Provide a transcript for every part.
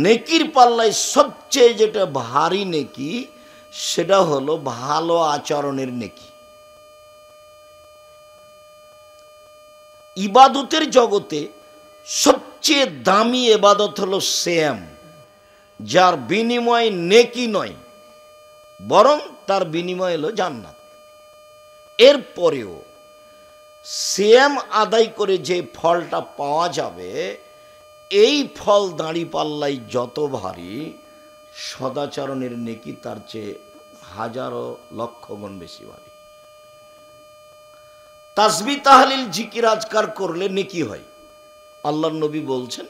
নেকির পাল্লায় সবচেয়ে যেটা ভারী নেকি সেটা হলো ভালো আচরণের নেকি। ইবাদতের জগতে সবচেয়ে দামি ইবাদত হলো সিয়াম, যার বিনিময় নেকি নয় বরং তার বিনিময় হলো জান্নাত। এরপরেও সিয়াম আদায় করে যে ফলটা পাওয়া যাবে, এই ফল দাঁড়িপাল্লায় যত ভারী, সদাচরণের নেকি তার চেয়ে হাজারো লক্ষ গুণ বেশি ভারী। তাসবিহ তাহলিল জিকির আজকার করলে নেকি হয়। আল্লাহর নবী বলছেন,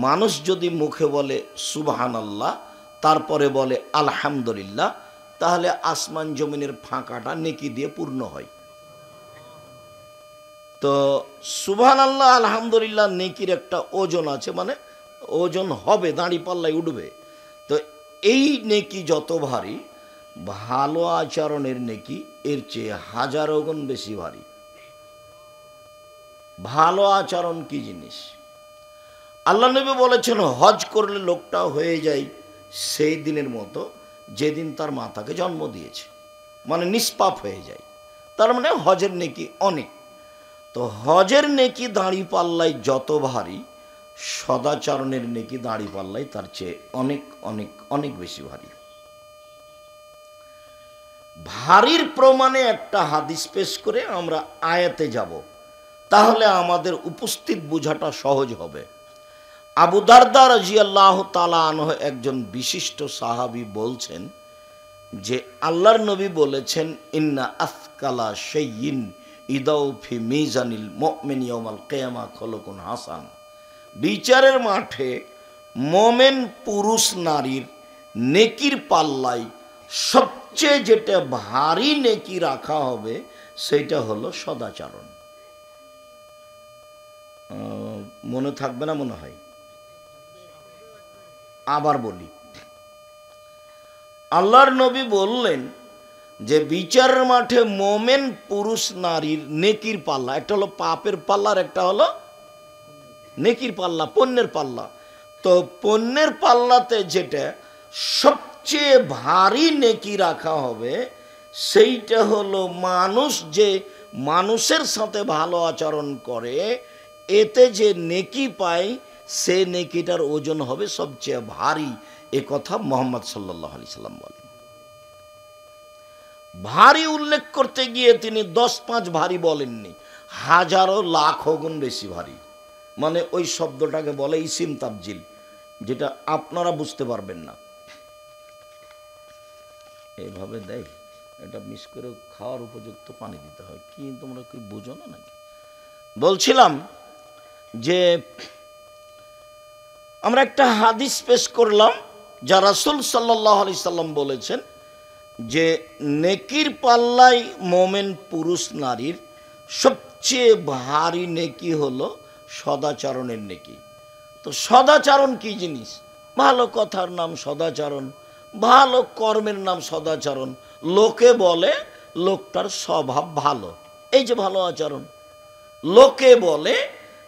মানুষ যদি মুখে বলে সুবহানাল্লাহ, তারপরে বলে আলহামদুলিল্লাহ, তাহলে আসমান জমিনের ফাঁকাটা নেকি দিয়ে পূর্ণ হয়। তো সুবহানাল্লাহ আলহামদুলিল্লাহ নেকির একটা ওজন আছে, মানে ওজন হবে, দাঁড়িপাল্লায় উঠবে। তো এই নেকি যত ভারী, ভালো আচরণের নেকি এর চেয়ে হাজারো গুণ বেশি ভারী। ভালো আচরণ কি জিনিস? আল্লাহ নবী বলেছেন, হজ করলে লোকটা হয়ে যায় সেই দিনের মতো যেদিন তার মাতাকে জন্ম দিয়েছে, মানে নিষ্পাপ হয়ে যায়। তার মানে হজের নেকি অনেক। তো হজের নেকি দাঁড়িপাল্লায় যত ভারী, সদাচরণের নেকি দাঁড়িপাল্লায় তার চেয়ে অনেক অনেক অনেক বেশি ভারী। ভারীর প্রমাণে একটা হাদিস পেশ করে আমরা আয়াতে যাব, তাহলে আমাদের উপস্থিত বোঝাটা সহজ হবে। আবু দারদা রাদিয়াল্লাহু তাআলা আনহু একজন বিশিষ্ট সাহাবী বলছেন যে আল্লাহর নবী বলেছেন, ইন্না আথকালা শাইইন ইদাউ ফি মিজানিল মুমিন ইয়াউমাল কিয়ামা খলকুন হাসান। বিচারের মাঠে মোমেন পুরুষ নারীর নেকির পাল্লায় সবচেয়ে যেটা ভারী নেকি রাখা হবে সেটা হলো সদাচরণ। মনে থাকবে না মনে হয়? আবার বলি, আল্লাহর নবী বললেন যে বিচারের মাঠে মোমেন পুরুষ নারীর নেকির পাল্লা, একটা হলো পাপের পাল্লা আর একটা হলো নেকির পাল্লা, পুণ্যের পাল্লা। তো পুণ্যের পাল্লাতে যেটা সবচেয়ে ভারী নেকি রাখা হবে সেইটা হলো মানুষ যে মানুষের সাথে ভালো আচরণ করে, এতে যে নেকি পায় সে নেকিটার ওজন হবে সবচেয়ে ভারী। এ কথা মুহাম্মদ সাল্লাল্লাহু আলাইহি সাল্লাম বলেন। ভারী উল্লেখ করতে গিয়ে তিনি 10-5 ভারী বলেননি, হাজারো লাখ গুণ বেশি ভারী। মানে ওই শব্দটাকে বলে ইসিম তাবজিল, যেটা আপনারা বুঝতে পারবেন না। এইভাবে দেয়, এটা মিস করে খাওয়ার উপযুক্ত পানি দিতে হয়। কি তোমরা কি বুঝো না নাকি? বলছিলাম যে আমরা একটা হাদিস পেশ করলাম, যা রাসূল সাল্লাল্লাহু আলাইহি সাল্লাম বলেছেন যে নেকির পাল্লায় মোমেন পুরুষ নারীর সবচেয়ে ভারী নেকি হলো সদাচরণের নেকি। তো সদাচরণ কি জিনিস? ভালো কথার নাম সদাচরণ, ভালো কর্মের নাম সদাচরণ। লোকে বলে লোকটার স্বভাব ভালো, এই যে ভালো আচরণ। লোকে বলে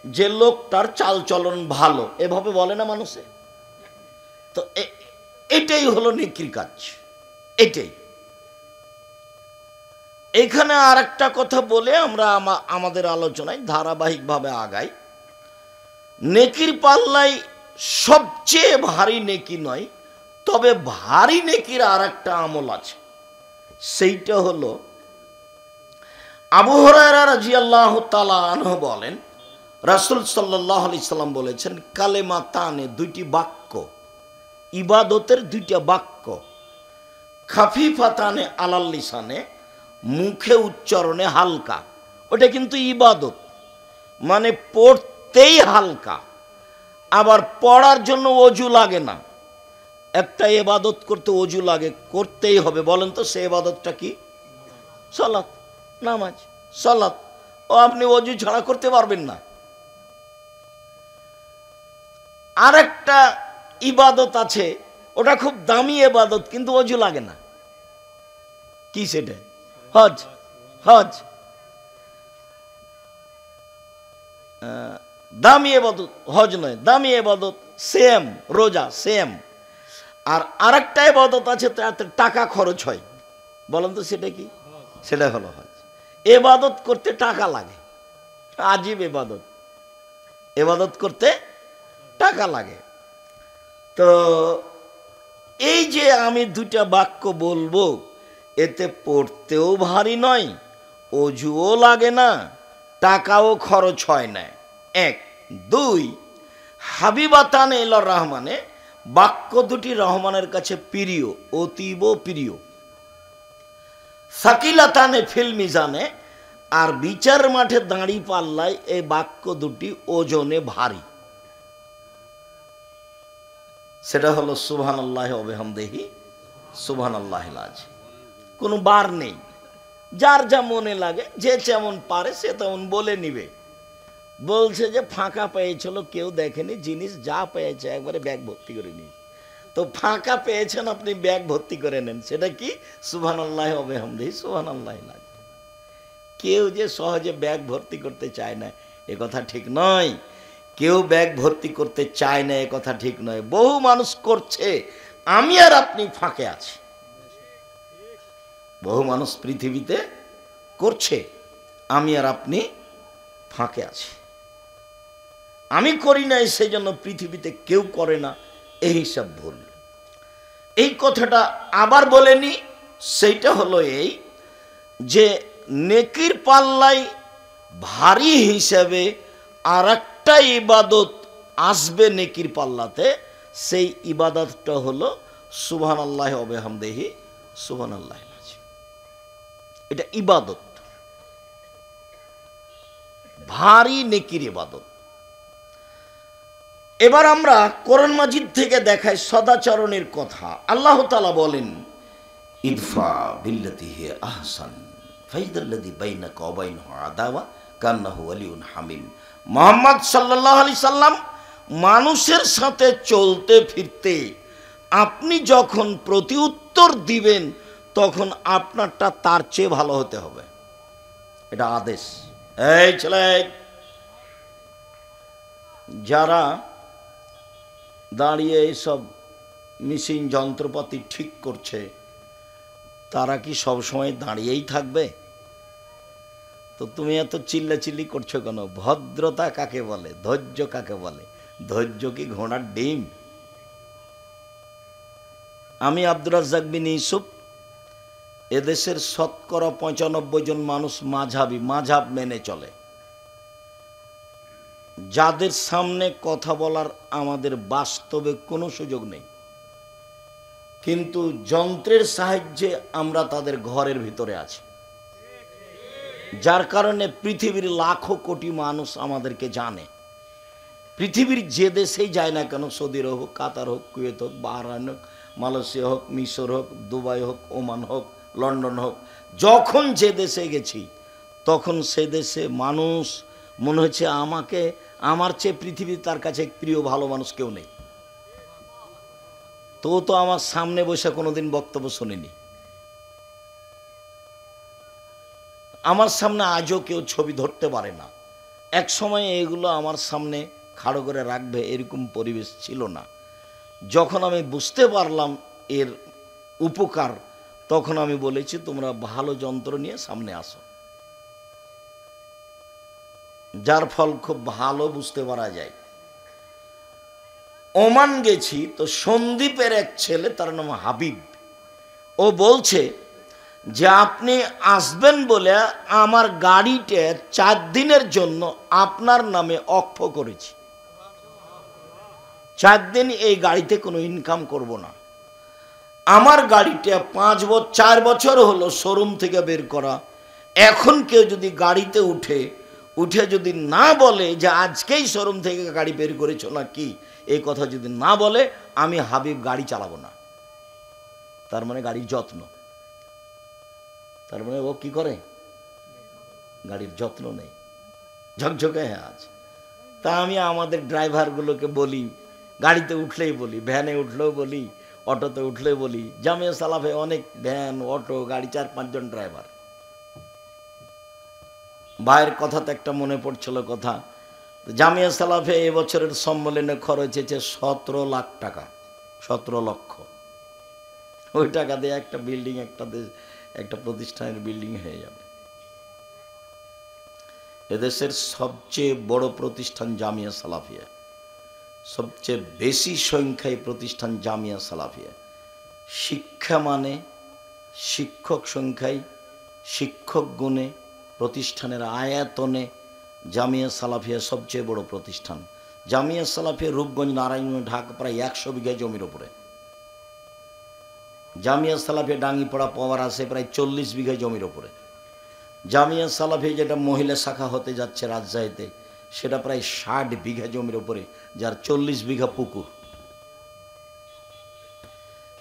যে লোকটার চালচলন ভালো, এভাবে বলে না মানুষে? তো এটাই হলো নেকির কাজ, এটাই। এখানে আর একটা কথা বলে আমরা আমাদের আলোচনায় ধারাবাহিকভাবে আগাই। নেকির পাল্লায় সবচেয়ে ভারী নেকি নয়, তবে ভারী নেকির আর একটা আমল আছে। সেইটা হলো আবু হুরায়রা রাদিয়াল্লাহু তাআলা আনহু বলেন, রাসূল সাল্লাল্লাহু আলাইহি সাল্লাম বলেছেন, কালেমাতানে, দুইটি বাক্য, ইবাদতের দুইটা বাক্য, খাফিফাতানে আলাল লিসানে, মুখে উচ্চারণে হালকা। ওটা কিন্তু ইবাদত, মানে পড়তেই হালকা, আবার পড়ার জন্য অজু লাগে না। একটা ইবাদত করতে অজু লাগে, করতেই হবে। বলেন তো সে ইবাদতটা কি? সালাত, নামাজ, সালাত। ও আপনি অজু ছাড়া করতে পারবেন না। আর একটা ইবাদত আছে, ওটা খুব দামি ইবাদত, কিন্তু অজু লাগে না। কি সেটা? হজ। হজ দামি ইবাদত, হজ নয়, দামি ইবাদত সেম রোজা সেম। আর আরেকটা ইবাদত আছে, তাতে টাকা খরচ হয়। বলেন তো সেটা কি? সেটা হলো হজ। ইবাদত করতে টাকা লাগে, আজীব ইবাদত, ইবাদত করতে টাকা লাগে। তো এই যে আমি দুইটা বাক্য বলবো, এতে পড়তেও ভারী নয়, অজুও লাগে না, টাকাও খরচ হয় না। এক। দুই, হাবিবাতান এলার রহমানে, বাক্য দুটি রহমানের কাছে প্রিয়, অতীব প্রিয়। সাকিলাতানে ফিল মিজানে, আর বিচার মাঠে দাঁড়ি পাল্লায় এই বাক্য দুটি ওজনে ভারী। সেটা হলো সুবহানাল্লাহ ওয়া বিহামদিহি সুবহানাল্লাহিল আযীম। কোনো বার নেই, যার যা মনে লাগে, যে যেমন পারে সে তেমন বলে নিবে। বলছে যে ফাঁকা পেয়েছিল, কেউ দেখেনি, জিনিস যা পেয়েছে একবারে ব্যাগ ভর্তি করে নিয়েছে। তো ফাঁকা পেয়েছেন আপনি, ব্যাগ ভর্তি করে নেন। সেটা কি? সুবহানাল্লাহ ওয়া বিহামদিহি সুবহানাল্লাহিল আযীম। কেউ যে সহজে ব্যাগ ভর্তি করতে চায় না এ কথা ঠিক নয়। কেউ ব্যাগ ভর্তি করতে চায় না এ কথা ঠিক নয়। বহু মানুষ করছে, আমি আর আপনি ফাঁকে আছি। বহু মানুষ পৃথিবীতে করছে, আমি আর আপনি ফাঁকে আছি। আমি করি নাই, সেই জন্য পৃথিবীতে কেউ করে না, এই হিসাব ভুল। এই কথাটা আবার বলেনি, সেইটা হলো এই যে নেকির পাল্লায় ভারী হিসাবে আর একটা ইবাদত আসবে নেকির পাল্লাতে, সেই ইবাদতটা হলো সুবহানাল্লাহ ওয়া বিহামদিহি সুবহানাল্লাহিল আযীম। এটা ইবাদত, ভারী নেকির ইবাদত। এবার আমরা কোরআন মাজিদ থেকে দেখাই সদাচরণের কথা। আল্লাহ তাআলা বলেন, ইদফা বিল্লাতি হিয়া আহসান ফাইদাল্লাযী বাইনাকা ওয়া বাইনাহু আদাওয়া কান্নাহু ওয়ালিয়ুন হামিম। মুহাম্মদ সাল্লাল্লাহু আলাইহি সাল্লাম, মানুষের সাথে চলতে ফিরতে আপনি যখন প্রতি উত্তর দিবেন, তখন আপনারটা তার চেয়ে ভালো হতে হবে। এটা আদেশ। এই ছেলে, যারা দাঁড়িয়ে এইসব মেশিন যন্ত্রপাতি ঠিক করছে, তারা কি সবসময় দাঁড়িয়েই থাকবে? তো তুমি এত চিল্লাচিল্লি করছো কেন? ভদ্রতা কাকে বলে? ধৈর্য কাকে বলে? ধৈর্য কি ঘোড়ার ডিম? আমি আব্দুর রাজ্জাক বিন ইউসুফ, এদেশের শতকরা ৯৫ জন মানুষ মাঝহাবি, মাঝহাব মেনে চলে। যাদের সামনে কথা বলার আমাদের বাস্তবে কোনো সুযোগ নেই, কিন্তু যন্ত্রের সাহায্যে আমরা তাদের ঘরের ভিতরে আছি, যার কারণে পৃথিবীর লাখো কোটি মানুষ আমাদেরকে জানে। পৃথিবীর যে দেশেই যায় না কেন, সৌদি আরব হোক, কাতার হোক, কুয়েত হোক, বাহরাইন হোক, মালয়েশিয়া হোক, মিশর হোক, দুবাই হোক, ওমান হোক, লন্ডন হোক, যখন যে দেশে গেছি তখন সে দেশে মানুষ মনে হচ্ছে আমাকে, আমার চেয়ে পৃথিবীর তার কাছে প্রিয় ভালো মানুষ কেউ নেই। তো আমার সামনে বসে কোনোদিন বক্তব্য শোনেনি, আমার সামনে আজও কেউ ছবি ধরতে পারে না। এক সময় এগুলো আমার সামনে খাড়ো করে রাখবে এরকম পরিবেশ ছিল না। যখন আমি বুঝতে পারলাম এর উপকার, তখন আমি বলেছি তোমরা ভালো যন্ত্র নিয়ে সামনে আসো, যার ফল খুব ভালো বুঝতে পারা যায়। ওমান গেছি, তো সন্দীপের এক ছেলে, তার নাম হাবিব, ও বলছে যে আপনি আসবেন বলে আমার গাড়িটা 4 দিনের জন্য আপনার নামে অক্ষ করেছি। 4 দিন এই গাড়িতে কোনো ইনকাম করব না। আমার গাড়িটা 4 বছর হলো শোরুম থেকে বের করা। এখন কেউ যদি গাড়িতে উঠে যদি না বলে যে আজকেই শোরুম থেকে গাড়ি বের করেছো না কি, এই কথা যদি না বলে, আমি হাবিব গাড়ি চালাবো না। তার মানে গাড়ির যত্ন, তার মানে ও কি করে? গাড়ির যত্ন নেই, ঝকঝকে হ্যাঁ আজ। তা আমি আমাদের ড্রাইভারগুলোকে বলি, গাড়িতে উঠলেই বলি, ভ্যানে উঠলেও বলি, অটোতে উঠলেও বলি, জামিয়া সালাফে অনেক ভ্যান, অটো, গাড়ি, 4-5 জন ড্রাইভার। ভাইয়ের কথাতে একটা মনে পড়ছিল কথা, জামিয়া সালাফিয়া এবছরের সম্মেলনে খরচ হয়েছে 17 লাখ টাকা, 17 লক্ষ। ওই টাকা দিয়ে একটা বিল্ডিং, একটা প্রতিষ্ঠানের বিল্ডিং হয়ে যাবে। এদেশের সবচেয়ে বড় প্রতিষ্ঠান জামিয়া সালাফিয়া, সবচেয়ে বেশি সংখ্যায় প্রতিষ্ঠান জামিয়া সালাফিয়া। শিক্ষা মানে, শিক্ষক সংখ্যায়, শিক্ষক গুণে, প্রতিষ্ঠানের আয়াতনে জামিয়া সালাফিয়া সবচেয়ে বড় প্রতিষ্ঠান। জামিয়া সালাফিয়া রূপগঞ্জ, নারায়ণগঞ্জ, ঢাকা প্রায় 100 বিঘা জমির ওপরে। জামিয়া সালাফিয়া ডাঙ্গিপাড়া পাওয়ার আছে প্রায় 40 বিঘা জমির ওপরে। জামিয়া সালাফিয়া যেটা মহিলা শাখা হতে যাচ্ছে রাজশাহীতে, সেটা প্রায় 60 বিঘা জমির ওপরে, যার 40 বিঘা পুকুর।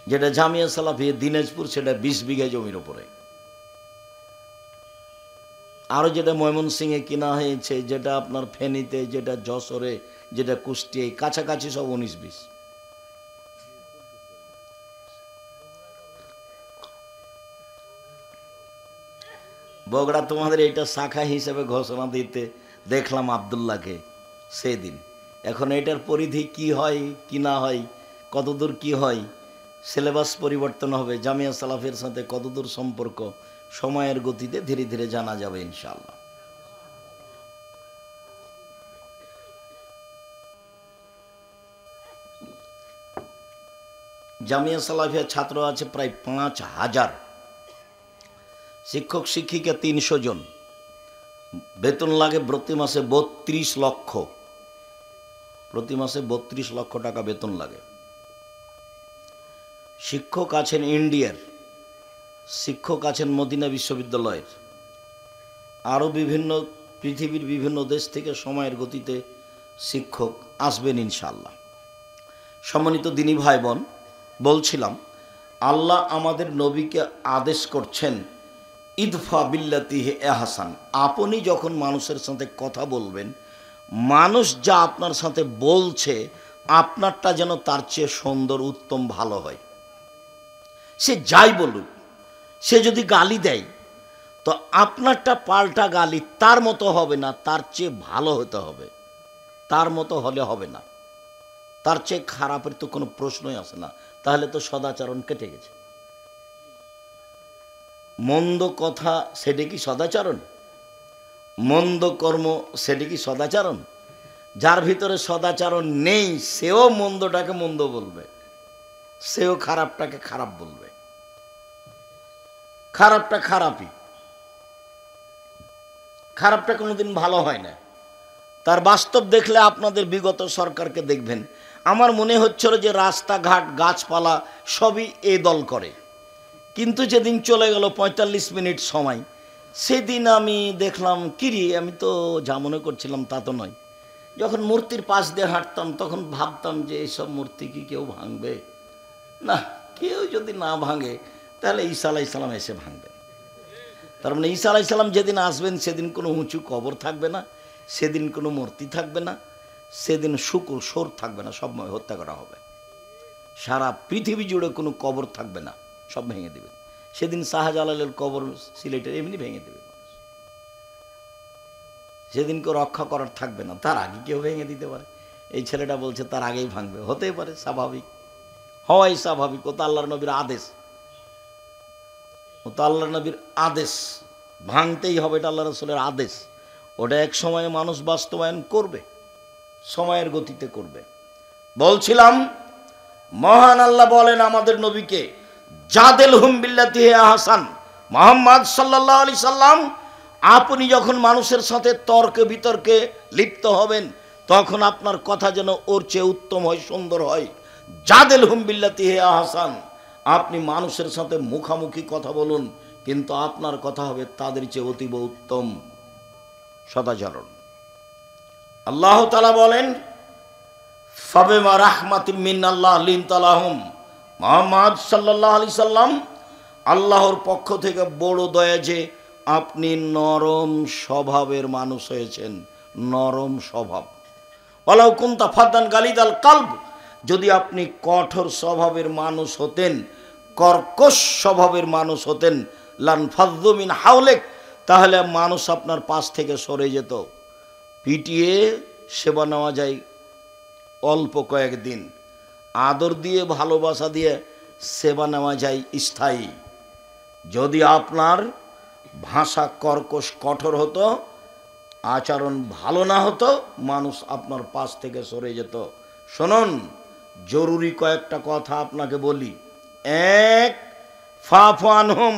যেটা জামিয়া সালাফিয়া দিনাজপুর, সেটা 20 বিঘা জমির ওপরে। আরও যেটা ময়মনসিংহে কিনা হয়েছে, যেটা আপনার ফেনীতে, যেটা যশোরে, যেটা কুষ্টিয়ায়, কাছাকাছি সব 19-20। বগুড়া তোমাদের এইটা শাখা হিসেবে ঘোষণা দিতে দেখলাম আবদুল্লাহকে সেদিন। এখন এটার পরিধি কি হয় কি না হয়, কতদূর কি হয়, সিলেবাস পরিবর্তন হবে, জামিয়া সালাফের সাথে কতদূর সম্পর্ক, সময়ের গতিতে ধীরে ধীরে জানা যাবে ইনশাআল্লাহ। জামিয়া সালাফিয়া ছাত্র আছে প্রায় 5000, শিক্ষক শিক্ষিকা 300 জন, বেতন লাগে প্রতি মাসে 32 লক্ষ, প্রতি মাসে 32 লক্ষ টাকা বেতন লাগে। শিক্ষক আছেন ইন্ডিয়ার, শিক্ষক আছেন মদিনা বিশ্ববিদ্যালয়ের, আরও বিভিন্ন পৃথিবীর বিভিন্ন দেশ থেকে সময়ের গতিতে শিক্ষক আসবেন ইনশাআল্লাহ। সম্মানিত দিনী ভাই বোন, বলছিলাম আল্লাহ আমাদের নবীকে আদেশ করছেন, ইদফা বিল্লাতিহি আহসান। আপনি যখন মানুষের সাথে কথা বলবেন, মানুষ যা আপনার সাথে বলছে, আপনারটা যেন তার চেয়ে সুন্দর, উত্তম, ভালো হয়। সে যাই বলুক, সে যদি গালি দেয়, তো আপনারটা পাল্টা গালি তার মতো হবে না, তার চেয়ে ভালো হতে হবে। তার মতো হলে হবে না, তার চেয়ে খারাপের তো কোনো প্রশ্নই আসে না, তাহলে তো সদাচরণ কেটে গেছে। মন্দ কথা সেটা কি সদাচরণ? মন্দ কর্ম সেটা কি সদাচরণ? যার ভিতরে সদাচরণ নেই, সেও মন্দটাকে মন্দ বলবে, সেও খারাপটাকে খারাপ বলবে। খারাপটা খারাপই, খারাপটা কোনোদিন ভালো হয় না। তার বাস্তব দেখলে আপনাদের বিগত সরকারকে দেখবেন, আমার মনে হচ্ছিল যে রাস্তাঘাট, গাছপালা সবই এ দল করে। কিন্তু যেদিন চলে গেল 45 মিনিট সময়, সেদিন আমি দেখলাম কিরি, আমি তো যা মনে করছিলাম তা তো নয়। যখন মূর্তির পাশ দিয়ে হাঁটতাম, তখন ভাবতাম যে এইসব মূর্তি কি কেউ ভাঙবে? না, কেউ যদি না ভাঙে, তাহলে ঈসা আলাইহিস সালাম এসে ভাঙবেন। তার মানে ঈসা আলাইহিস সালাম যেদিন আসবেন, সেদিন কোনো উঁচু কবর থাকবে না, সেদিন কোনো মূর্তি থাকবে না, সেদিন শুকুর সোর থাকবে না, সব হত্যা করা হবে। সারা পৃথিবী জুড়ে কোনো কবর থাকবে না, সব ভেঙে দেবে। সেদিন শাহজালালের কবর সিলেটের এমনি ভেঙে দেবে মানুষ। সেদিন কেউ রক্ষা করার থাকবে না, তার আগে কেউ ভেঙে দিতে পারে। এই ছেলেটা বলছে তার আগেই ভাঙবে, হতেই পারে, স্বাভাবিক, হওয়াই স্বাভাবিক। ও তো আল্লাহর নবীর আদেশ, ও তো আল্লাহর নবীর আদেশ, ভাঙতেই হবে, এটা আল্লাহ রাসূলের আদেশ। ওটা এক সময়ে মানুষ বাস্তবায়ন করবে, সময়ের গতিতে করবে। বলছিলাম মহান আল্লাহ বলেন আমাদের নবীকে, জাদেলহুম বিল্লাতিহি আহসান। মুহাম্মদ সাল্লাল্লাহু আলাইহি সাল্লাম, আপনি যখন মানুষের সাথে তর্কে বিতর্কে লিপ্ত হবেন, তখন আপনার কথা যেন ওর চেয়ে উত্তম হয়, সুন্দর হয়। জাদেলহুম বিল্লাতিহি আহসান, আপনি মানুষের সাথে মুখামুখি কথা বলুন, কিন্তু আপনার কথা হবে তাদের চেয়ে অতীব উত্তম, সদাচরণ। আল্লাহ তাআলা বলেন, ফাবিমা রাহমাতিম মিনাল্লাহ লিনতা লাহুম। মুহাম্মদ সাল্লাল্লাহু আলাইহি সাল্লাম, আল্লাহর পক্ষ থেকে বড় দয়া যে আপনি নরম স্বভাবের মানুষ হয়েছেন, নরম স্বভাব। ওয়ালাউ কুনতা ফাদ্দান গালিদাল কালব, যদি আপনি কঠোর স্বভাবের মানুষ হতেন, কর্কশ স্বভাবের মানুষ হতেন, লান ফাযযু মিন হাওলেক, তাহলে মানুষ আপনার পাশ থেকে সরে যেত, পিটিয়ে সেবা নেওয়া যায় অল্প কয়েকদিন, আদর দিয়ে ভালোবাসা দিয়ে সেবা নেওয়া যায় স্থায়ী। যদি আপনার ভাষা কর্কশ কঠোর হতো, আচরণ ভালো না হতো, মানুষ আপনার পাশ থেকে সরে যেত। শুনুন, জরুরি কয়েকটা কথা আপনাকে বলি। এক, ফাফু আনহুম,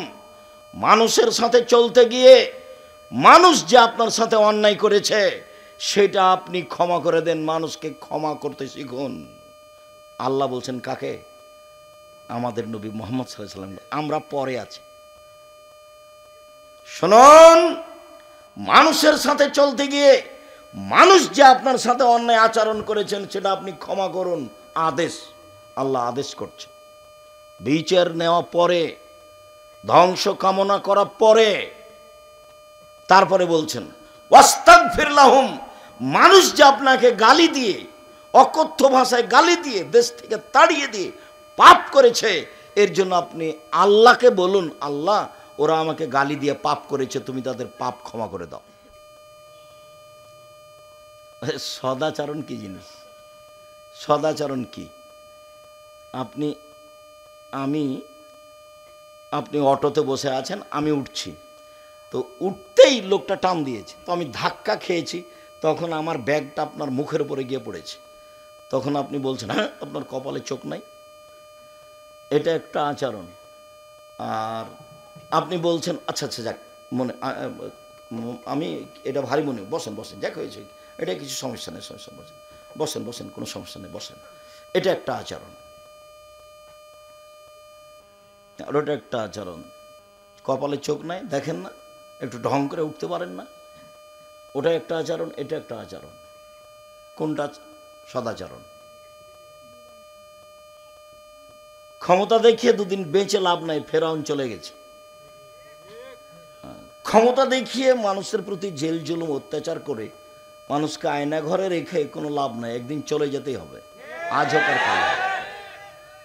মানুষের সাথে চলতে গিয়ে মানুষ যে আপনার সাথে অন্যায় করেছে সেটা আপনি ক্ষমা করে দেন, মানুষকে ক্ষমা করতে শিখুন। আল্লাহ বলছেন কাকে? আমাদের নবী মুহাম্মদ সাল্লাল্লাহু আলাইহি ওয়াসাল্লাম। আমরা পরে আছি। শুনুন, মানুষের সাথে চলতে গিয়ে মানুষ যে আপনার সাথে অন্যায় আচরণ করেছেন সেটা আপনি ক্ষমা করুন, আদেশ। আল্লাহ আদেশ করছে। বিচার নেওয়া পরে, ধ্বংস কামনা করা পরে, তারপরে বলছেন ওয়াস্তাগফির লাহুম, মানুষ যে আপনাকে গালি দিয়ে, অকথ্য ভাষায় গালি দিয়ে, দেশ থেকে তাড়িয়ে দিয়ে পাপ করেছে, এর জন্য আপনি আল্লাহকে বলুন, আল্লাহ ওরা আমাকে গালি দিয়ে পাপ করেছে, তুমি তাদের পাপ ক্ষমা করে দাও। সদাচরণ কি জিনিস? সদাচরণ কি? আপনি অটোতে বসে আছেন, আমি উঠছি, তো উঠতেই লোকটা টান দিয়েছে, তো আমি ধাক্কা খেয়েছি, তখন আমার ব্যাগটা আপনার মুখের উপরে গিয়ে পড়েছে, তখন আপনি বলছেন হ্যাঁ আপনার কপালে চোখ নাই, এটা একটা আচরণ। আর আপনি বলছেন আচ্ছা আচ্ছা যাক, মনে আমি এটা ভারী মনে, বসেন বসেন, যাক হয়েছে, এটা কিছু সমস্যা নেই, সমস্যা বসেন বসেন বসেন, কোনো সমস্যা নেই, বসেন। এটা একটা আচরণ। আর ওটা একটা আচরণ। কপালে চোখ নাই, দেখেন না, একটু ঢং করে উঠতে পারেন না, ওটা একটা আচরণ, এটা একটা আচরণ। কোনটা সদাচরণ? ক্ষমতা দেখিয়ে দুদিন বেঁচে লাভ নাই, ফেরাউন চলে গেছে। ক্ষমতা দেখিয়ে মানুষের প্রতি জেল জুলুম অত্যাচার করে মানুষকে আয়না ঘরে রেখে কোনো লাভ নাই, একদিন চলে যেতেই হবে, আজ হোক আর কাল।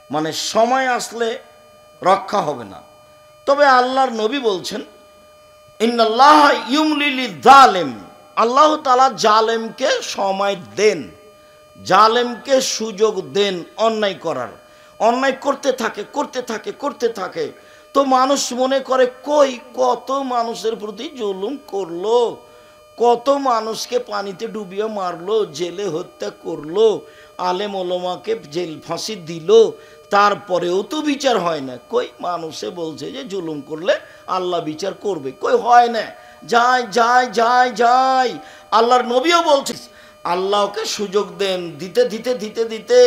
মানে সময় আসলে রক্ষা হবে না। তবে আল্লাহর নবী বলছেন ইন্নাল্লাহ ইউমলিল যালিম, আল্লাহ তাআলা জালেমকে সময় দেন, জালেমকে সুযোগ দেন অন্যায় করার। অন্যায় করতে থাকে করতে থাকে করতে থাকে, তো মানুষ মনে করে কই কত মানুষের প্রতি জুলুম করলো, কত মানুষকে পানিতে ডুবিয়ে মারলো, জেলে হত্যা করলো, আলেম ওলামাকে জেল ফাঁসি দিল, তারপরেও তো বিচার হয় না। কই মানুষে বলছে যে জুলুম করলে আল্লাহ বিচার করবে, কই হয় না, যায় যায় যায় যায়। আল্লাহর নবীও বলছে আল্লাহকে সুযোগ দেন, দিতে দিতে দিতে দিতে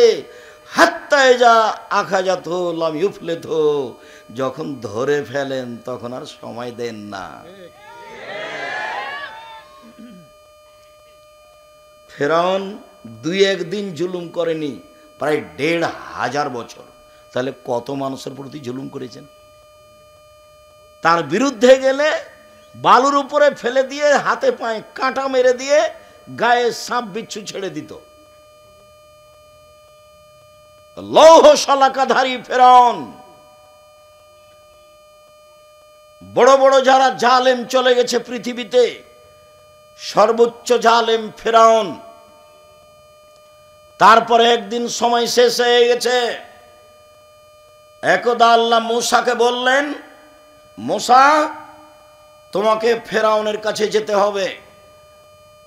হাত্তায় যা আখাজাত লাম ইউফলেত, যখন ধরে ফেলেন তখন আর সময় দেন না। ফেরাউন দুই একদিন জুলুম করেনি, প্রায় ১৫০০ বছর। তাহলে কত মানুষের প্রতি জুলুম করেছেন? তার বিরুদ্ধে গেলে বালুর উপরে ফেলে দিয়ে হাতে পায়ে কাঁটা মেরে দিয়ে গায়ে সাপ বিচ্ছু ছেড়ে দিত। লৌহ শলাকাধারী ফেরাউন। বড় বড় যারা জালেম চলে গেছে পৃথিবীতে, সর্বোচ্চ জালেম ফেরাউন। তারপরে একদিন সময় শেষ হয়ে গেছে, একদা আল্লাহ মূসাকে বললেন মূসা তোমাকে ফেরাউনের কাছে যেতে হবে।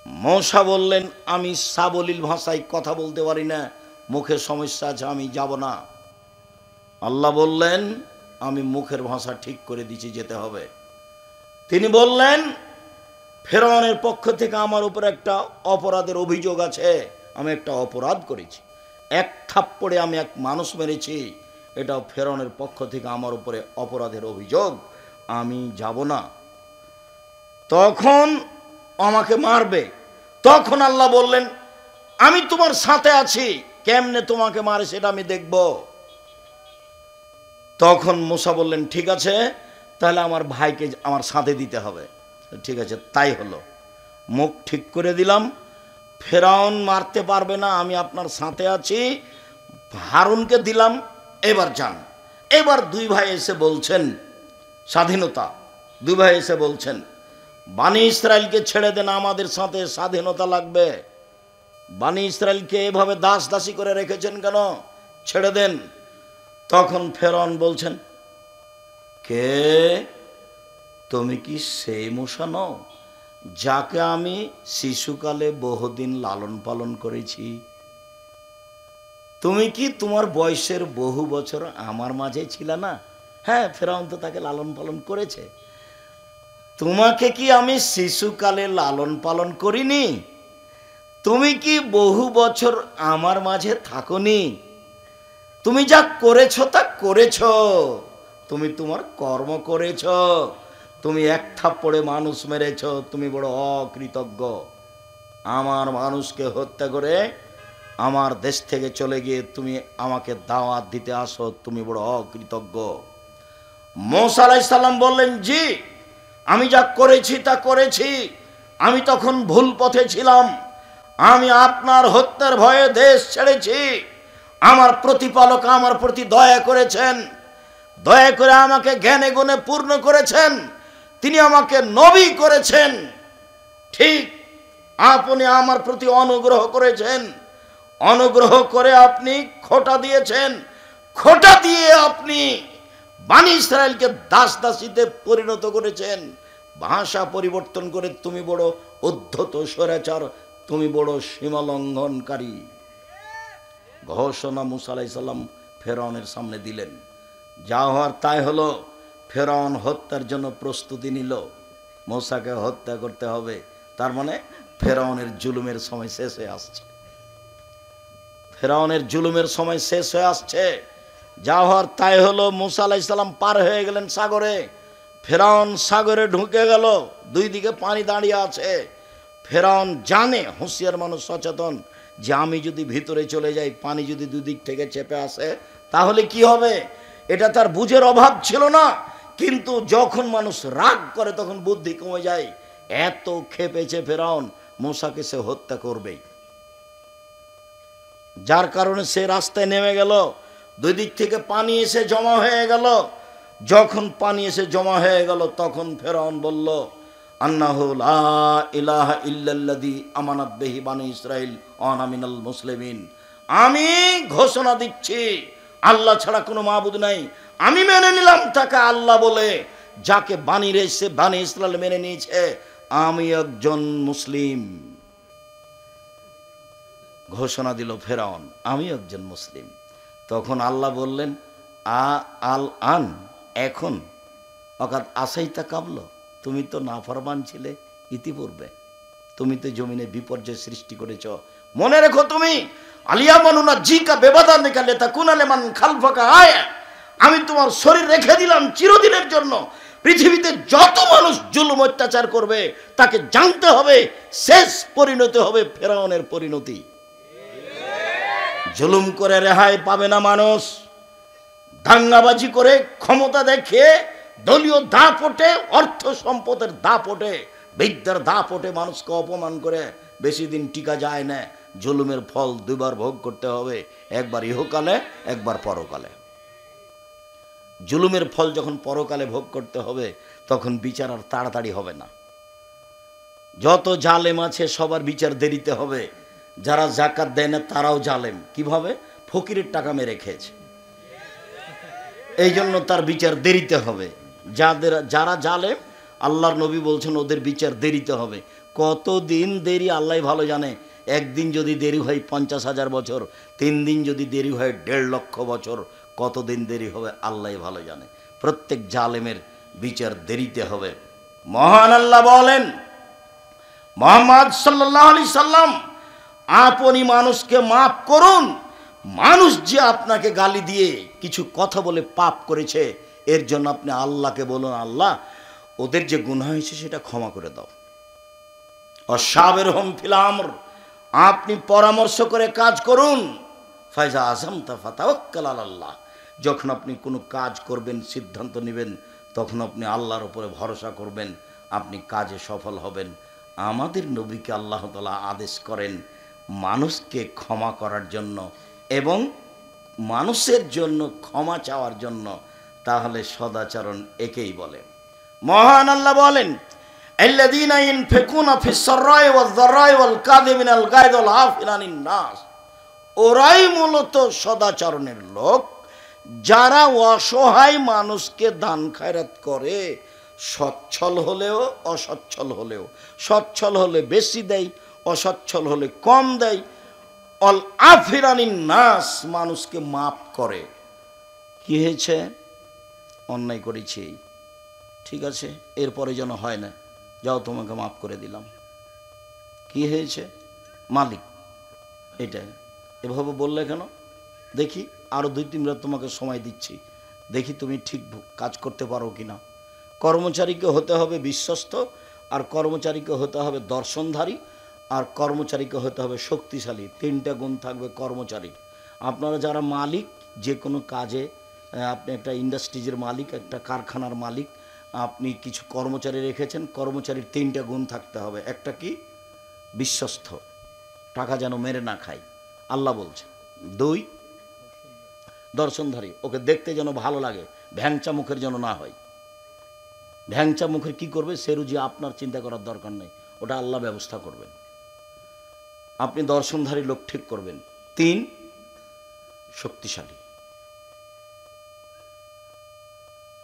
মূসা বললেন আমি সাবলীল ভাষায় কথা বলতে পারি না, মুখে সমস্যা আছে, আমি যাব না। আল্লাহ বললেন আমি মুখের ভাষা ঠিক করে দিচ্ছি, যেতে হবে। তিনি বললেন ফেরাউনের পক্ষ থেকে আমার উপর একটা অপরাধের অভিযোগ আছে, আমি একটা অপরাধ করেছি, এক থাপ্পড়ে আমি এক মানুষ মেরেছি, এটা ফেরাউনের পক্ষ থেকে আমার উপরে অপরাধের অভিযোগ, আমি যাব না। তখন আমাকে মারবে। তখন আল্লাহ বললেন আমি তোমার সাথে আছি, কেমনে তোমাকে মারে সেটা আমি দেখব। তখন মূসা বললেন ঠিক আছে, তাহলে আমার ভাইকে আমার সাথে দিতে হবে। ঠিক আছে, তাই হলো। মুখ ঠিক করে দিলাম, ফেরাউন মারতে পারবে না, আমি আপনার সাথে আছি। হারুনকে দিলাম, এবার যান। এবার দুই ভাই এসে বলছেন স্বাধীনতা, দুই ভাই এসে বলছেন বানি ইসরায়েলকে ছেড়ে দেন, আমাদের সাথে স্বাধীনতা লাগবে। বানি ইসরায়েলকে এভাবে দাস দাসী করে রেখেছেন কেন, ছেড়ে দেন। তখন ফেরাউন বলছেন, কে তুমি কি সেই মূসা নও যাকে আমি শিশুকালে বহুদিন লালন পালন করেছি? তুমি কি তোমার বয়সের বহু বছর আমার মাঝে ছিল না? হ্যাঁ, ফেরাউন তো তাকে লালন পালন করেছে। তোমাকে কি আমি শিশুকালে লালন পালন করিনি? তুমি কি বহু বছর আমার মাঝে থাকোনি? তুমি যা করেছ তা করেছ, তুমি তোমার কর্ম করেছ। তুমি এক থাপ্পড়ে মানুষ মেরেছ, তুমি বড় অকৃতজ্ঞ। আমার মানুষকে হত্যা করে আমার দেশ থেকে চলে গিয়ে তুমি আমাকে দাওয়াত দিতে আসো, তুমি বড় অকৃতজ্ঞ। মূসা আলাইহিস সালাম বললেন, জি, আমি যা করেছি তা করেছি। আমি তখন ভুল পথে ছিলাম। আমি আপনার হত্যার ভয়ে দেশ ছেড়েছি। আমার প্রতিপালক আমার প্রতি দয়া করেছেন, দয়া করে আমাকে জ্ঞানে গুণে পূর্ণ করেছেন। তিনি আমাকে নবী করেছেন। ঠিক আপনি আমার প্রতি অনুগ্রহ করেছেন, অনুগ্রহ করে আপনি খোঁটা দিয়েছেন। খোঁটা দিয়ে আপনি বানি ইসরায়েলকে দাস দাসীতে পরিণত করেছেন। ভাষা পরিবর্তন করে তুমি বড় উদ্ধত স্বৈরাচার, তুমি বড় সীমালঙ্ঘনকারী। ঘোষণা মূসা আলাইহিস সালাম ফেরাউনের সামনে দিলেন। যা হওয়ার তাই হলো। ফেরাউন হত্যার জন্য প্রস্তুতি নিল। মূসাকে হত্যা করতে হবে, তার মানে ফেরাউনের জুলুমের সময় শেষ হয়ে আসছে। ফেরাউনের জুলুমের সময় শেষ হয়ে আসছে। যা হওয়ার তাই হলো। মূসা আলাইহিস সালাম পার হয়ে গেলেন সাগরে। ফেরাউন সাগরে ঢুকে গেল। দুই দিকে পানি দাঁড়িয়ে আছে। ফেরাউন জানে, হুঁশিয়ার মানুষ সচেতন, যে আমি যদি ভিতরে চলে যাই, পানি যদি দুই দিক থেকে চেপে আসে তাহলে কি হবে। এটা তার বুঝের অভাব ছিল না, কিন্তু যখন মানুষ রাগ করে তখন বুদ্ধি কমে যায়। এত খেপেছে ফেরাউন, মূসাকে সে হত্যা করবেই। যার কারণে সে রাস্তায় নেমে গেল। দুই দিক থেকে পানি এসে জমা হয়ে গেল। যখন পানি এসে জমা হয়ে গেল তখন ফেরাউন বলল, আন্নাহু লা ইলাহা ইল্লাল্লাযী আমানাত বিহি বানী ইসরাঈল ওয়া আনা মিনাল মুসলিমিন। আমি ঘোষণা দিচ্ছি, আল্লাহ ছাড়া কোনো মাবুদ নাই। আমি মেনে নিলাম তাকে আল্লাহ বলে, যাকে বানিয়ে এসে বানী ইসরাঈল মেনে নিয়েছে। আমি একজন মুসলিম। ঘোষণা দিল ফেরাউন, আমি একজন মুসলিম। তখন আল্লাহ বললেন, আল আন, এখন, অকাত আসাইতা কাবল, তুমি তো নাফরমান ছিলে ইতিপূর্বে, তুমি তো জমিনে বিপর্যয় সৃষ্টি করেছ। মনে রেখো, তুমি আলিয়া মানুনা জিকা বেবাদা নিকালে তা কুনালে মান খালফাকা আয়, আমি তোমার শরীর রেখে দিলাম চিরদিনের জন্য। পৃথিবীতে যত মানুষ জুলুম অত্যাচার করবে তাকে জানতে হবে শেষ পরিণতি হবে ফেরাউনের পরিণতি। জুলুম করে রেহাই পাবে না মানুষ। দাঙ্গাবাজি করে, ক্ষমতা দেখিয়ে, দলীয় দাপটে, অর্থ সম্পদের দাপটে, বিদ্যার দাপটে মানুষকে অপমান করে বেশি দিন টিকা যায় না। জুলুমের ফল দুইবার ভোগ করতে হবে, একবার ইহকালে, একবার পরকালে। জুলুমের ফল যখন পরকালে ভোগ করতে হবে তখন বিচার আর তাড়াতাড়ি হবে না। যত জালেম আছে সবার বিচার দেরিতে হবে। যারা যাকাত দেয় না তারাও জালেম। কিভাবে? ফকিরের টাকা মেরে খেয়েছে, এই জন্য তার বিচার দেরিতে হবে। যারা জালেম, আল্লাহর নবী বলছেন ওদের বিচার দেরিতে হবে। কতদিন দেরি আল্লাহ ভালো জানে। একদিন যদি দেরি হয় 50,000 বছর, 3 দিন যদি দেরি হয় 1.5 লক্ষ বছর, কতদিন দেরি হবে আল্লাহ ভালো জানে। প্রত্যেক জালেমের বিচার দেরিতে হবে। মহান আল্লাহ বলেন, মুহাম্মদ সাল্লাল্লাহু আলাইহি সাল্লাম, আপনি মানুষকে মাফ করুন। মানুষ যে আপনাকে গালি দিয়ে কিছু কথা বলে পাপ করেছে, এর জন্য আপনি আল্লাহকে বলুন, আল্লাহ ওদের যে গুনাহ হয়েছে সেটা ক্ষমা করে দাও। অসাবেরহুম ফিল আমর, আপনি পরামর্শ করে কাজ করুন। ফাইজা আযামতা ফাতাওয়াক্কাল আলাল্লাহ, যখন আপনি কোনো কাজ করবেন, সিদ্ধান্ত নেবেন, তখন আপনি আল্লাহর উপরে ভরসা করবেন, আপনি কাজে সফল হবেন। আমাদের নবীকে আল্লাহ তাআলা আদেশ করেন মানুষকে ক্ষমা করার জন্য এবং মানুষের জন্য ক্ষমা চাওয়ার জন্য। তাহলে সদাচরণ একেই বলে। মহান আল্লাহ বলেন, আল্লাযীনা ইনফিকুনা ফিস সাররাই ওয়াজ যাররাই ওয়াল কাযিমিনাল গায়দ ওয়াল আফিনা আনিন নাস, ওরাই মূলত সদাচরণের লোক যারা অসহায় মানুষকে দান খায়রাত করে, সচ্ছল হলেও অসচ্ছল হলেও। সচ্ছল হলে বেশি দেয়, অসচ্ছল হলে কম দেয়। অল আফিরানিন নাস, মানুষকে মাফ করে। কি হয়েছে? অন্যায় করেছি, ঠিক আছে, এরপরে যেন হয় না, যাও তোমাকে মাফ করে দিলাম। কি হয়েছে? মালিক এটা এভাবে বললে কেন? দেখি আরও 2-3 রাত তোমাকে সময় দিচ্ছি, দেখি তুমি ঠিক কাজ করতে পারো কি না। কর্মচারীকে হতে হবে বিশ্বস্ত, আর কর্মচারীকে হতে হবে দর্শনধারী, আর কর্মচারীকে হতে হবে শক্তিশালী। 3টা গুণ থাকবে কর্মচারী। আপনারা যারা মালিক, যে কোনো কাজে, আপনি একটা ইন্ডাস্ট্রিজের মালিক, একটা কারখানার মালিক, আপনি কিছু কর্মচারী রেখেছেন, কর্মচারীর 3টা গুণ থাকতে হবে। একটা কি? বিশ্বস্ত, টাকা যেন মেরে না খায়, আল্লাহ বলছে। 2, দর্শনধারী, ওকে দেখতে যেন ভালো লাগে, ভ্যাংচা মুখের যেন না হয়। ভ্যাংচা মুখের কি করবে? সে রুজি আপনার চিন্তা করার দরকার নেই, ওটা আল্লাহ ব্যবস্থা করবেন। আপনি দর্শনধারী লোক ঠিক করবেন। 3, শক্তিশালী।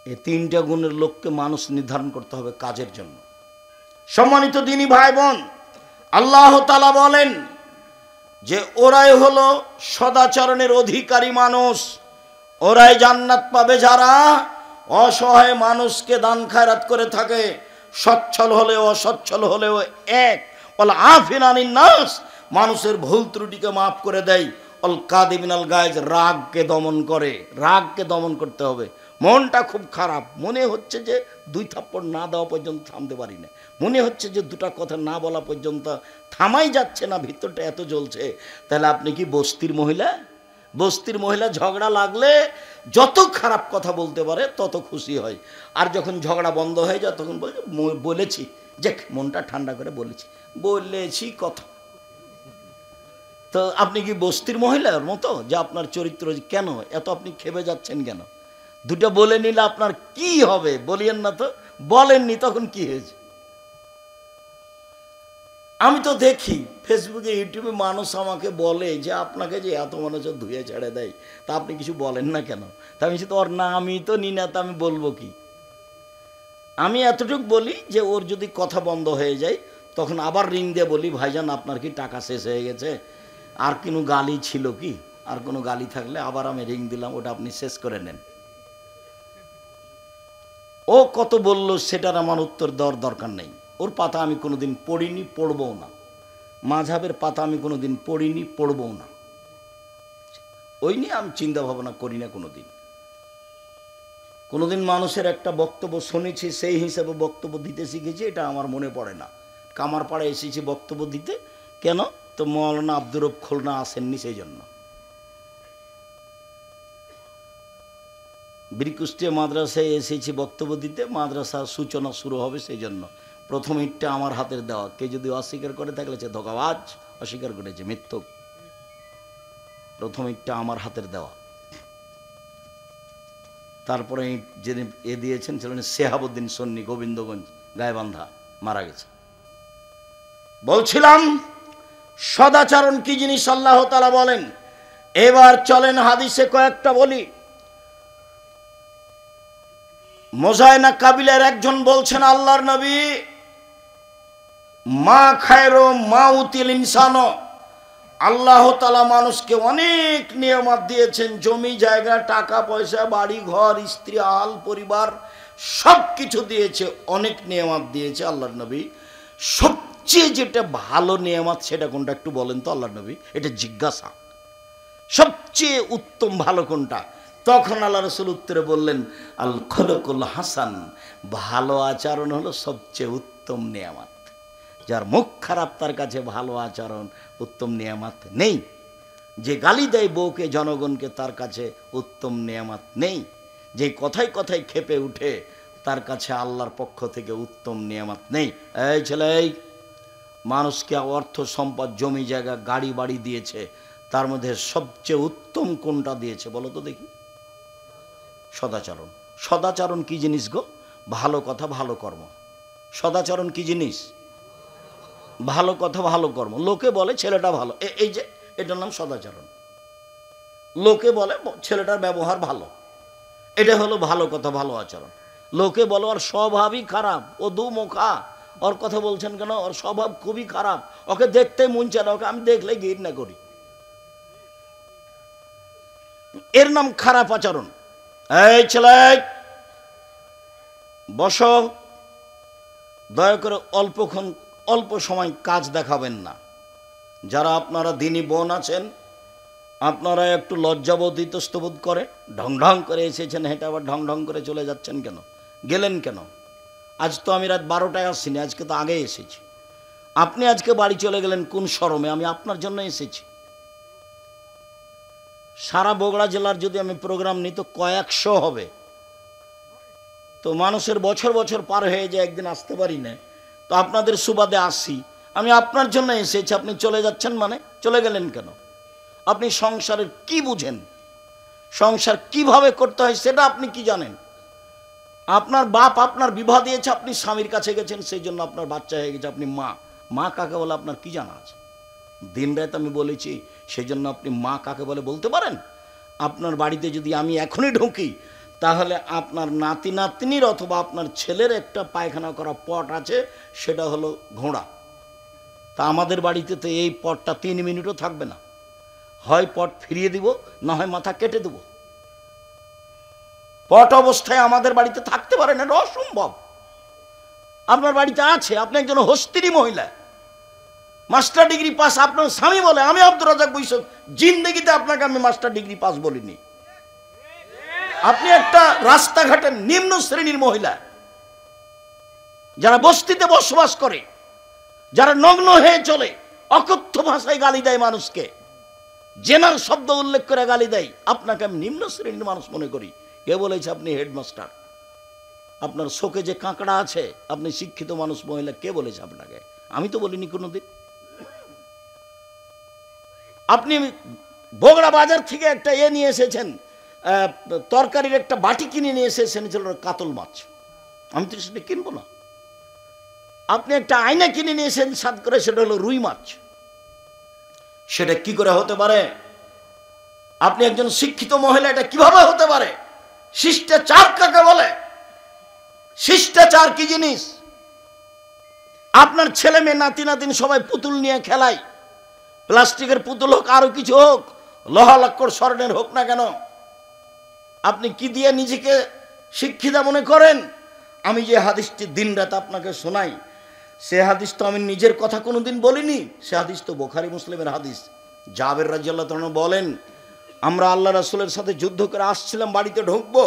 এই 3টা গুণের লোককে মানুষ নির্ধারণ করতে হবে কাজের জন্য। সম্মানিত দিনী ভাই বোন, আল্লাহ তাআলা বলেন যে ওরাই হলো সদাচরণের অধিকারী মানুষ, ওরাই জান্নাত পাবে যারা অসহায় মানুষকে দান খায়রাত করে থাকে, সচ্ছল হলেও অসচ্ছল হলেও এক। ওয়াল আফিনা আনিন নাস, মানুষের ভুল ত্রুটিকে মাফ করে দেয়। অল কাযিমিনাল গায়জ, রাগকে দমন করে। রাগকে দমন করতে হবে। মনটা খুব খারাপ, মনে হচ্ছে যে 2 থাপ্পড় না দেওয়া পর্যন্ত থামতে পারি না, মনে হচ্ছে যে 2টা কথা না বলা পর্যন্ত থামাই যাচ্ছে না, ভিতরটা এত জ্বলছে। তাহলে আপনি কি বস্তির মহিলা? বস্তির মহিলা ঝগড়া লাগলে যত খারাপ কথা বলতে পারে তত খুশি হয়, আর যখন ঝগড়া বন্ধ হয়ে যায় তখন বলেছি যে মনটা ঠান্ডা করে বলেছি কথা। তো আপনি কি বস্তির মহিলার মতো যে আপনার চরিত্র কেন এত আপনি খেপে যাচ্ছেন কেন? 2টা বলে নিলে আপনার কি হবে? বলিয়েন না তো, বলেননি তখন কি হয়েছে? আমি তো দেখি ফেসবুকে, ইউটিউবে মানুষ আমাকে বলে যে আপনাকে যে এত মানুষ ধুয়ে ছেড়ে দেয়, তা আপনি কিছু বলেন না কেন? তা আমি তো ওর না, আমি তো নি না, তা আমি বলবো কি? আমি এতটুকু বলি যে ওর যদি কথা বন্ধ হয়ে যায় তখন আবার রিং দিয়ে বলি, ভাইজান আপনার কি টাকা শেষ হয়ে গেছে? আর কোনো গালি ছিল কি? আর কোনো গালি থাকলে আবার আমি রিং দিলাম, ওটা আপনি শেষ করে নেন। ও কত বললো সেটার আমার উত্তর দেওয়ার দরকার নেই। ওর পাতা আমি কোনোদিন পড়িনি, পড়বও না। মাযহাবের পাতা আমি কোনোদিন পড়িনি, পড়বও না। ওই নিয়ে আমি চিন্তা ভাবনা করি না কোনোদিন। কোনোদিন মানুষের একটা বক্তব্য শুনেছি, সেই হিসাবে বক্তব্য দিতে শিখেছি, এটা আমার মনে পড়ে না। কামারপাড়ায় এসেছি বক্তব্য দিতে, কেন? তো মৌলানা আব্দুর রব খুলনা আসেননি, সেই জন্য। বীরকুষ্টিয়া মাদ্রাসায় এসেছি বক্তব্য দিতে, মাদ্রাসার সূচনা শুরু হবে, সেই জন্য। প্রথম ইটটা আমার হাতের দেওয়া। কে যদি অস্বীকার করে থাকলে সে ধোঁকাবাজ, অস্বীকার করেছে, মিথ্যুক। প্রথম ইটটা আমার হাতের দেওয়া। তারপরে যিনি দিয়েছেন ছিলেন শেহাবুদ্দিন সন্নি, গোবিন্দগঞ্জ, গায়েবান্ধা, মারা গেছে। বলছিলাম সদাচরণ কি জিনিস আল্লাহ তাআলা বলেন। এবার চলেন হাদিসে কয়েকটা বলি। মোজায়না কাবিলার একজন বলছেন, আল্লাহর নবী, মা খায়রো মা উতিল ইনসানো, আল্লাহ তাআলা মানুষকে অনেক নিয়ামত দিয়েছেন, জমি জায়গা, টাকা পয়সা, বাড়ি ঘর, স্ত্রী, আল পরিবার, সব কিছু দিয়েছে, অনেক নিয়ামত দিয়েছে। আল্লাহর নবী, সবচেয়ে যেটা ভালো নিয়ামত সেটা কোনটা একটু বলেন তো আল্লাহর নবী, এটা জিজ্ঞাসা। সবচেয়ে উত্তম ভালো কোনটা? তখন আল্লাহ রাসূল উত্তরে বললেন, আল খুলুকুল হাসান, ভালো আচরণ হলো সবচেয়ে উত্তম নিয়ামত। যার মুখ খারাপ তার কাছে ভালো আচরণ উত্তম নিয়ামত নেই। যে গালি দেয় বউকে, জনগণকে, তার কাছে উত্তম নিয়ামত নেই। যে কথায় কথায় খেপে উঠে তার কাছে আল্লাহর পক্ষ থেকে উত্তম নিয়ামত নেই। এই ছেলে, মানুষকে অর্থ সম্পদ, জমি জায়গা, গাড়ি বাড়ি দিয়েছে, তার মধ্যে সবচেয়ে উত্তম কোনটা দিয়েছে বলো তো দেখি? সদাচরণ। সদাচরণ কি জিনিস গো? ভালো কথা, ভালো কর্ম। সদাচরণ কি জিনিস? ভালো কথা ভালো কর্ম। লোকে বলে ছেলেটা ভালো, এই যে এটার নাম সদাচরণ। লোকে বলে ছেলেটার ব্যবহার ভালো, এটা হলো ভালো কথা ভালো আচরণ। লোকে বলে ওর স্বভাবই খারাপ, ও দুমুখা, ওর কথা বলছেন কেন, ওর স্বভাব খুবই খারাপ, ওকে দেখতে মন চায় না, ওকে আমি দেখলে ঘৃণা করি, এর নাম খারাপ আচরণ। এই ছেলে বসো, দয়া করে অল্প সময় কাজ দেখাবেন না। যারা আপনারা দিনী বোন আছেন, আপনারা একটু লজ্জাবোধ ইতস্তবোধ করে ঢং ঢং করে এসেছেন, হেঁটে আবার ঢং ঢং করে চলে যাচ্ছেন কেন? গেলেন কেন? আজ তো আমি রাত 12টায় আসছিনি, আজকে তো আগে এসেছি। আপনি আজকে বাড়ি চলে গেলেন কোন শরমে? আমি আপনার জন্য এসেছি। সারা বগুড়া জেলার যদি আমি প্রোগ্রাম নিই তো কয়েকশো হবে, তো মানুষের বছর বছর পার হয়ে যায়, একদিন আসতে পারি না, তো আপনাদের সুবাদে আসি। আমি আপনার জন্য এসেছি, আপনি চলে যাচ্ছেন মানে? চলে গেলেন কেন? আপনি সংসারের কি বুঝেন? সংসার কিভাবে করতে হয় সেটা আপনি কি জানেন? আপনার বাপ আপনার বিবাহ দিয়েছে, আপনি স্বামীর কাছে গেছেন, সেই জন্য আপনার বাচ্চা হয়ে গেছে, আপনি মা। মা কাকে বলে আপনার কি জানা আছে? দিন রাত আমি বলেছি, সেই জন্য আপনি মা কাকে বলে বলতে পারেন? আপনার বাড়িতে যদি আমি এখনই ঢুকি, তাহলে আপনার নাতি নাতনির অথবা আপনার ছেলের একটা পায়খানা করা পট আছে, সেটা হলো ঘোড়া। তা আমাদের বাড়িতে তো এই পটটা 3 মিনিটও থাকবে না, হয় পট ফিরিয়ে দিব, না হয় মাথা কেটে দেব। পট অবস্থায় আমাদের বাড়িতে থাকতে পারে না, এটা অসম্ভব। আপনার বাড়িতে আছে, আপনি একজন হস্তিনী মহিলা, মাস্টার ডিগ্রি পাস, আপনার স্বামী বলে। আমি আব্দুর রাজ্জাক বৈশাখ জিন্দেগিতে আপনাকে আমি মাস্টার ডিগ্রি পাস বলিনি। আপনি একটা রাস্তাঘাটের নিম্ন শ্রেণীর মহিলা, যারা বস্তিতে বসবাস করে, যারা নগ্ন হয়ে চলে, অকথ্য ভাষায় গালি দেয় মানুষকে, জেনার শব্দ উল্লেখ করে গালি দেয়, আপনাকে আমি নিম্ন শ্রেণীর মানুষ মনে করি। কে বলেছে আপনি হেডমাস্টার? আপনার শোকে যে কাঁকড়া আছে, আপনি শিক্ষিত মানুষ মহিলা, কে বলেছে আপনাকে? আমি তো বলিনি কোনোদিন। আপনি বগুড়া বাজার থেকে একটা নিয়ে এসেছেন, তরকারির একটা বাটি কিনে নিয়ে এসেছেন, ছিল কাতল মাছ, আমি তো সেটা কিনবো না। আপনি একটা আয়না কিনে নিয়ে এসেছেন সাত করে, সেটা হলো রুই মাছ, সেটা কি করে হতে পারে? আপনি একজন শিক্ষিত মহিলা, এটা কিভাবে হতে পারে? শিষ্টাচার কাকে বলে? শিষ্টাচার কি জিনিস? আপনার ছেলে মেয়ে নাতি নাতিন সবাই পুতুল নিয়ে খেলায়, প্লাস্টিকের পুতুল হোক আরো কিছু হোক, লোহা লক্কর স্বর্ণের হোক না কেন, আপনি কি দিয়ে নিজেকে শিক্ষিতা মনে করেন? আমি যে হাদিসটি দিন রাত আপনাকে শোনাই, সে হাদিস তো আমি নিজের কথা কোনোদিন বলিনি, সে হাদিস তো বুখারী মুসলিমের হাদিস। জাবের রাদিয়াল্লাহু তাআলা বলেন, আমরা আল্লাহ রাসূলের সাথে যুদ্ধ করে আসছিলাম, বাড়িতে ঢুকবো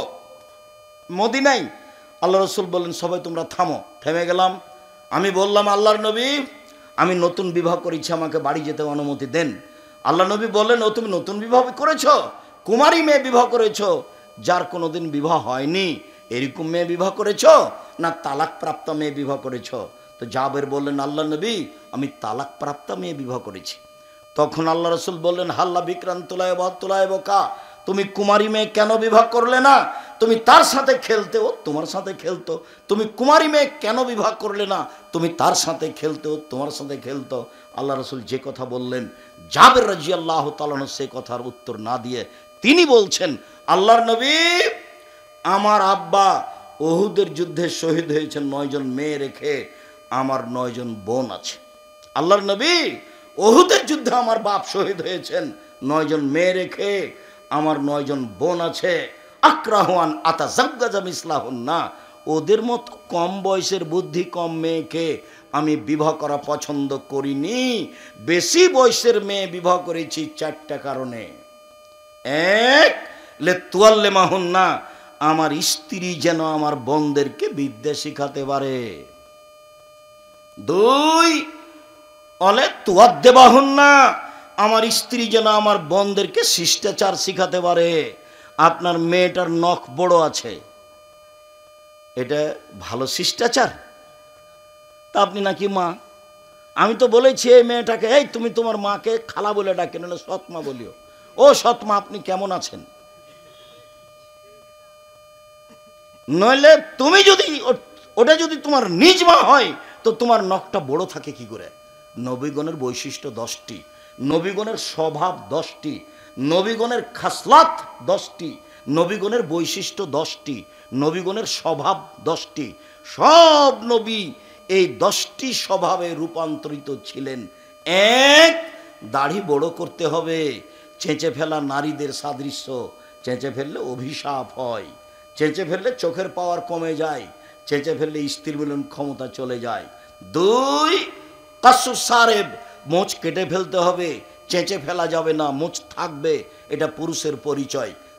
মদিনায়, আল্লাহ রাসূল বললেন সবাই তোমরা থামো। থেমে গেলাম। আমি বললাম, আল্লাহর নবী, আমি নতুন বিবাহ করেছি, আমাকে বাড়ি যেতে অনুমতি দেন। আল্লাহ নবী বললেন, ও তুমি নতুন বিবাহ করেছো? কুমারী মেয়ে বিবাহ করেছো, যার কোনোদিন বিবাহ হয়নি, এরকম মেয়ে বিবাহ করেছো, না তালাক প্রাপ্ত মেয়ে বিবাহ করেছো? তো জাবের বললেন, আল্লাহ নবী, আমি তালাক প্রাপ্ত মেয়ে বিবাহ করেছি। তখন আল্লাহ রাসূল বললেন, হাল্লা বিক্রান্তলায় বতুলায় বোকা, তুমি কুমারী মেয়ে কেন বিবাহ করলে না? তুমি তার সাথে খেলতে, ও তোমার সাথে খেলতো। তুমি কুমারী মেয়ে কেন বিবাহ করলে না? তুমি তার সাথে খেলতে, ও তোমার সাথে খেলতো। আল্লাহ রাসূল যে কথা বললেন, জাবের রাদিয়াল্লাহু তাআলা সে কথার উত্তর না দিয়ে তিনি বলছেন, আল্লাহর নবী, আমার আব্বা উহুদের যুদ্ধে শহীদ হয়েছেন 9 জন মেয়ে রেখে, আমার 9 জন বোন আছে। আল্লাহর নবী, উহুদের যুদ্ধে আমার বাপ শহীদ হয়েছেন 9 জন মেয়ে রেখে, আমার 9 জন বোন আছে। আকরাহুয়ান আতাজাওয়াজা মিসলাহুন্না, ওদের মতো কম বয়সের বুদ্ধি কম মেয়েকে আমি বিবাহ করা পছন্দ করিনি। বেশি বয়সের মেয়ে বিবাহ করেছি 4টা কারণে। এক, লে তুয়াল্লেমাহুন্না, আমার স্ত্রী যেন আমার বোনদেরকে বিদ্যা শিখাতে পারে। 2, অলে তুয়াদ্দেবাহুন্না, আমার স্ত্রী যেন আমার বোনদেরকে শিষ্টাচার শিখাতে পারে। আপনার মেয়েটার নখ বড় আছে, এটা ভালো শিষ্টাচার? তা আপনি নাকি মা। আমি তো বলেছি এই মেয়েটাকে, এই তুমি তোমার মাকে খালা বলে ডাকে, নাহলে সৎমা বলিও। ও সৎমা, আপনি কেমন আছেন? নইলে তুমি যদি ওটা যদি তোমার নিজ মা হয় তো তোমার নখটা বড় থাকে কি করে? নবীগণের বৈশিষ্ট্য 10টি, নবীগণের স্বভাব 10টি, নবীগণের খাসলাত 10টি, নবীগণের বৈশিষ্ট্য 10টি, নবীগণের স্বভাব 10টি। সব নবী এই 10টি স্বভাবে রূপান্তরিত ছিলেন। এক, দাড়ি বড় করতে হবে। চেঁচে ফেলা নারীদের সাদৃশ্য, চেঁচে ফেললে অভিশাপ হয়, চেঁচে ফেললে চোখের পাওয়ার কমে যায়, চেঁচে ফেললে স্ত্রী মিলন ক্ষমতা চলে যায়। 2, কাসু সারেব, মোচ কেটে ফেলতে হবে, চেঁচে ফেলা যাবে না, মোচ থাকবে, এটা পুরুষের পরিচয়।